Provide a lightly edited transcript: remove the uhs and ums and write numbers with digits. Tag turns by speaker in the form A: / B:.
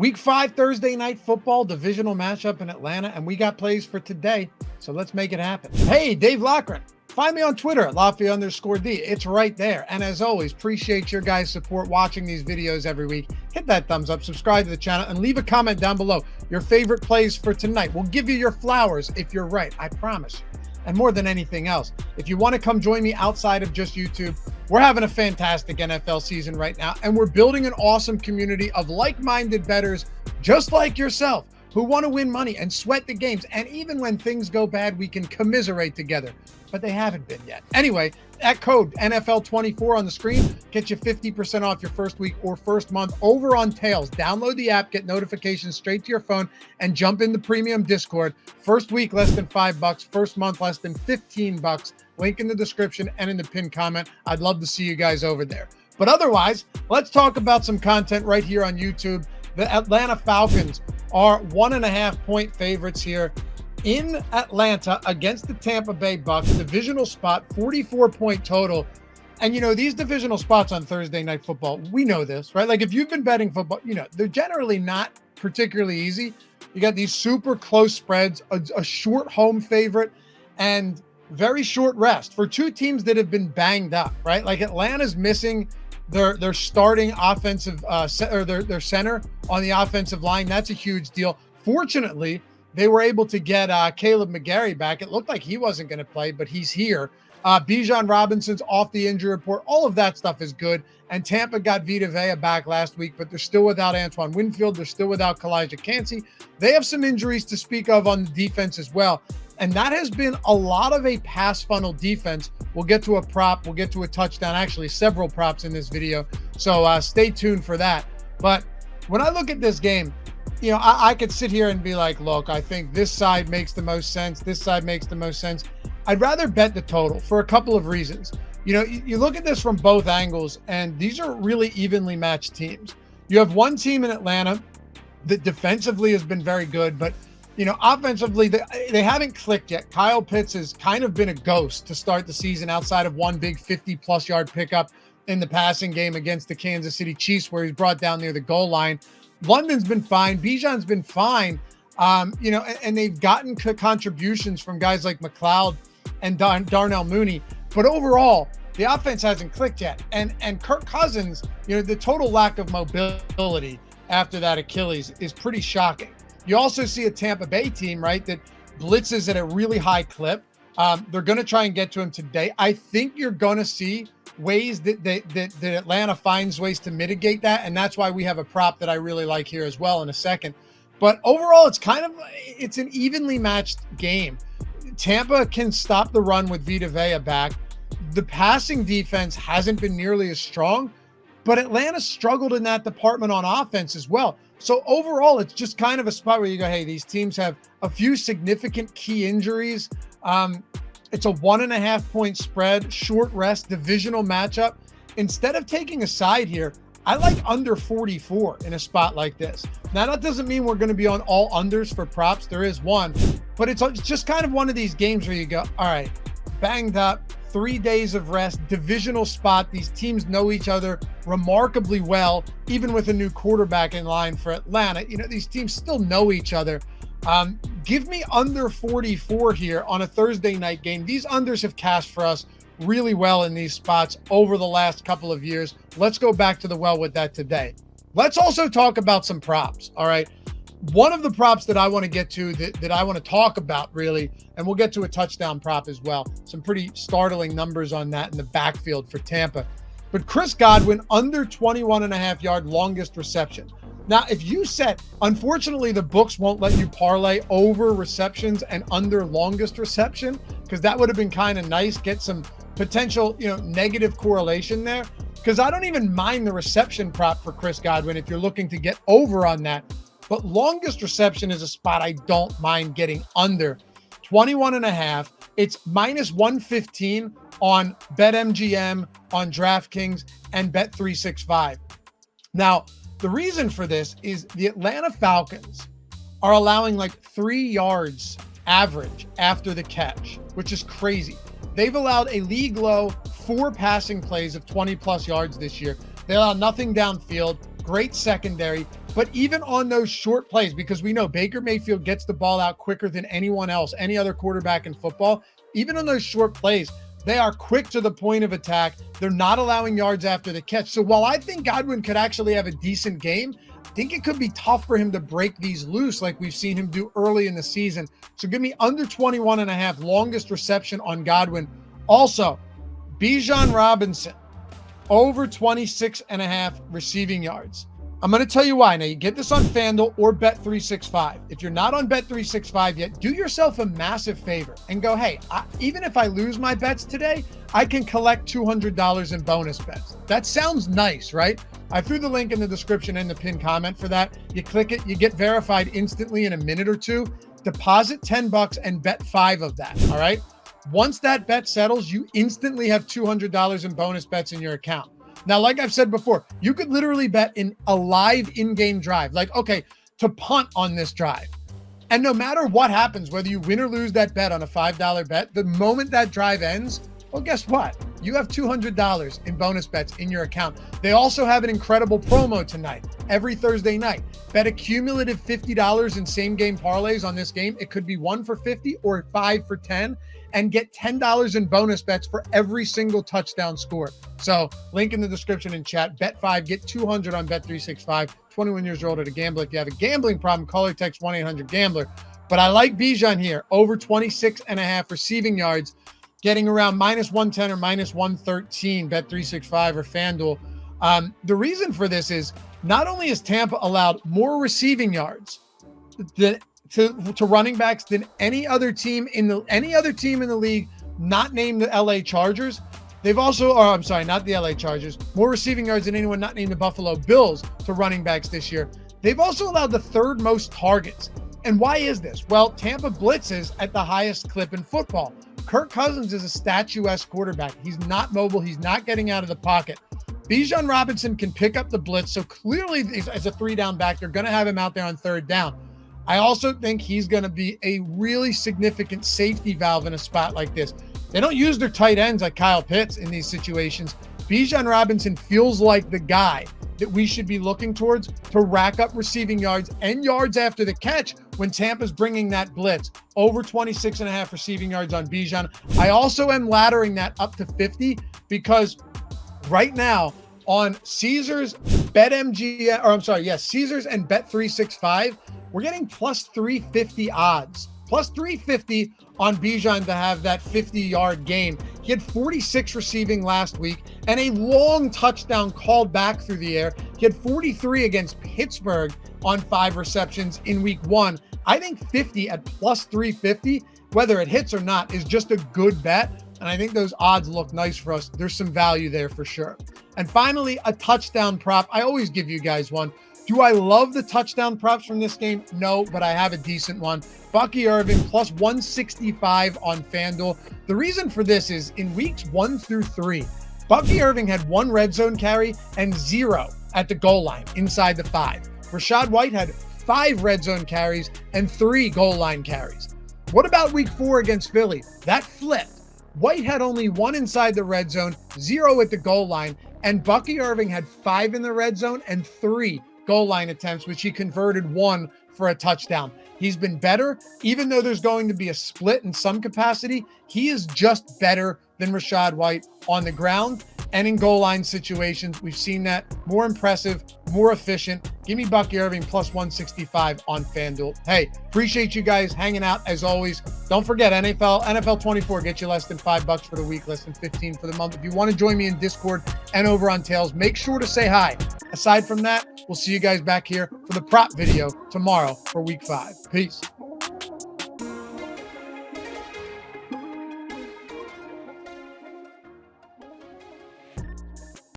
A: Week 5 Thursday night football divisional matchup in Atlanta, and we got plays for today, so let's make it happen. Hey, Dave Lochran. Find me on Twitter at Lafayette_D. It's right there. And as always, appreciate your guys' support watching these videos every week. Hit that thumbs up, subscribe to the channel, and leave a comment down below. Your favorite plays for tonight. We'll give you your flowers if you're right. I promise you. And more than anything else, if you want to come join me outside of just YouTube, we're having a fantastic NFL season right now, and we're building an awesome community of like-minded bettors just like yourself who want to win money and sweat the games. And even when things go bad, we can commiserate together, but they haven't been yet. Anyway, that code NFL24 on the screen gets you 50% off your first week or first month over on Tails. Download the app, get notifications straight to your phone, and jump in the premium Discord. First week less than $5, first month less than $15. Link in the description and in the pinned comment. I'd love to see you guys over there. But otherwise, let's talk about some content right here on YouTube. The Atlanta Falcons are 1.5-point favorites here in Atlanta against the Tampa Bay Bucs. Divisional spot, 44-point total. And, you know, these divisional spots on Thursday Night Football, we know this, right? Like, if you've been betting football, you know, they're generally not particularly easy. You got these super close spreads, a short home favorite, and very short rest for two teams that have been banged up, right? Like, Atlanta's missing their starting offensive, or their center on the offensive line. That's a huge deal. Fortunately, they were able to get Caleb McGarry back. It looked like he wasn't going to play, but he's here. Bijan Robinson's off the injury report. All of that stuff is good. And Tampa got Vita Vea back last week, but they're still without Antoine Winfield. They're still without Kalijah Kancey. They have some injuries to speak of on the defense as well. And that has been a lot of a pass funnel defense. We'll get to a prop. We'll get to a touchdown. Actually, several props in this video. So stay tuned for that. But when I look at this game, you know, I could sit here and be like, look, I think this side makes the most sense. This side makes the most sense. I'd rather bet the total for a couple of reasons. You know, you look at this from both angles, and these are really evenly matched teams. You have one team in Atlanta that defensively has been very good, but, you know, offensively, they haven't clicked yet. Kyle Pitts has kind of been a ghost to start the season outside of one big 50-plus yard pickup in the passing game against the Kansas City Chiefs, where he's brought down near the goal line. London's been fine. Bijan's been fine. You know, and they've gotten contributions from guys like McLeod and Darnell Mooney. But overall, the offense hasn't clicked yet. And Kirk Cousins, you know, the total lack of mobility after that Achilles is pretty shocking. You also see a Tampa Bay team, right, that blitzes at a really high clip. They're going to try and get to him today. I think you're going to see ways that Atlanta finds ways to mitigate that, and that's why we have a prop that I really like here as well in a second. But overall, it's an evenly matched game. Tampa can stop the run with Vita Vea back. The passing defense hasn't been nearly as strong, but Atlanta struggled in that department on offense as well. So overall, it's just kind of a spot where you go, hey, these teams have a few significant key injuries. It's a 1.5-point spread, short rest, divisional matchup. Instead of taking a side here, I like under 44 in a spot like this. Now, that doesn't mean we're going to be on all unders for props. There is one, but it's just kind of one of these games where you go, all right, banged up, 3 days of rest, divisional spot. These teams know each other remarkably well, even with a new quarterback in line for Atlanta. You know, these teams still know each other. Give me under 44 here on a Thursday night game. These unders have cashed for us really well in these spots over the last couple of years. Let's go back to the well with that today. Let's also talk about some props. All right. One of the props that I want to get to that I want to talk about really, and we'll get to a touchdown prop as well. Some pretty startling numbers on that in the backfield for Tampa. But Chris Godwin under 21.5-yard longest reception. Now, if you set, unfortunately, the books won't let you parlay over receptions and under longest reception, because that would have been kind of nice. Get some potential, you know, negative correlation there, because I don't even mind the reception prop for Chris Godwin if you're looking to get over on that. But longest reception is a spot I don't mind getting under 21.5. It's minus 115 on BetMGM, on DraftKings, and Bet365. Now, the reason for this is the Atlanta Falcons are allowing like 3 yards average after the catch, which is crazy. They've allowed a league low 4 passing plays of 20 plus yards this year. They allow nothing downfield. great secondary, but even on those short plays, because we know Baker Mayfield gets the ball out quicker than anyone else, any other quarterback in football, even on those short plays, they are quick to the point of attack. They're not allowing yards after the catch. So while I think Godwin could actually have a decent game, I think it could be tough for him to break these loose like we've seen him do early in the season. So give me under 21.5, longest reception on Godwin. Also, Bijan Robinson, over 26.5 receiving yards. I'm going to tell you why. Now, you get this on FanDuel or Bet365. If you're not on Bet365 yet, do yourself a massive favor and go, hey, even if I lose my bets today, I can collect $200 in bonus bets. That sounds nice, right? I threw the link in the description and the pinned comment for that. You click it, you get verified instantly in a minute or two. Deposit $10 and bet 5 of that, all right? Once that bet settles, you instantly have $200 in bonus bets in your account. Now, like I've said before, you could literally bet in a live in-game drive, like, okay, to punt on this drive. And no matter what happens, whether you win or lose that bet on a $5 bet, the moment that drive ends, well, guess what? You have $200 in bonus bets in your account. They also have an incredible promo tonight, every Thursday night. Bet a cumulative $50 in same-game parlays on this game. It could be 1 for 50 or 5 for 10. And get $10 in bonus bets for every single touchdown scored. So link in the description and chat. Bet 5, get 200 on Bet365. 21 years or older to gamble. If you have a gambling problem, call or text 1-800-GAMBLER. But I like Bijan here, over 26.5 receiving yards, getting around -110 or -113, Bet365 or FanDuel. The reason for this is not only has Tampa allowed more receiving yards than to running backs than any other team in the league, not named the LA Chargers. They've also, not the LA Chargers, more receiving yards than anyone not named the Buffalo Bills to running backs this year. They've also allowed the 3rd most targets. And why is this? Well, Tampa blitzes at the highest clip in football. Kirk Cousins is a statuesque quarterback. He's not mobile. He's not getting out of the pocket. Bijan Robinson can pick up the blitz. So clearly, as a 3-down back, they're going to have him out there on 3rd down. I also think he's going to be a really significant safety valve in a spot like this. They don't use their tight ends like Kyle Pitts in these situations. Bijan Robinson feels like the guy that we should be looking towards to rack up receiving yards and yards after the catch when Tampa's bringing that blitz. Over 26.5 receiving yards on Bijan. I also am laddering that up to 50 because right now on Caesars, Caesars and Bet365, we're getting plus 350 odds. Plus 350 on Bijan to have that 50-yard game. He had 46 receiving last week and a long touchdown called back through the air. He had 43 against Pittsburgh on 5 receptions in week 1. I think 50 at plus 350, whether it hits or not, is just a good bet. And I think those odds look nice for us. There's some value there for sure. And finally, a touchdown prop. I always give you guys one. Do I love the touchdown props from this game? No, but I have a decent one. Bucky Irving plus 165 on FanDuel. The reason for this is in weeks 1 through 3, Bucky Irving had 1 red zone carry and 0 at the goal line inside the 5. Rachaad White had 5 red zone carries and 3 goal line carries. What about week 4 against Philly? That flipped. White had only 1 inside the red zone, 0 at the goal line, and Bucky Irving had 5 in the red zone and 3 goal line attempts, which he converted 1 for a touchdown. He's been better, even though there's going to be a split in some capacity. He is just better than Rachaad White on the ground and in goal line situations. We've seen that. More impressive, more efficient. Give me Bucky Irving plus 165 on FanDuel. Hey, appreciate you guys hanging out as always. Don't forget, NFL 24 gets you less than $5 for the week, less than 15 for the month. If you want to join me in Discord and over on Tails, make sure to say hi. Aside from that, we'll see you guys back here for the prop video tomorrow for week 5. Peace.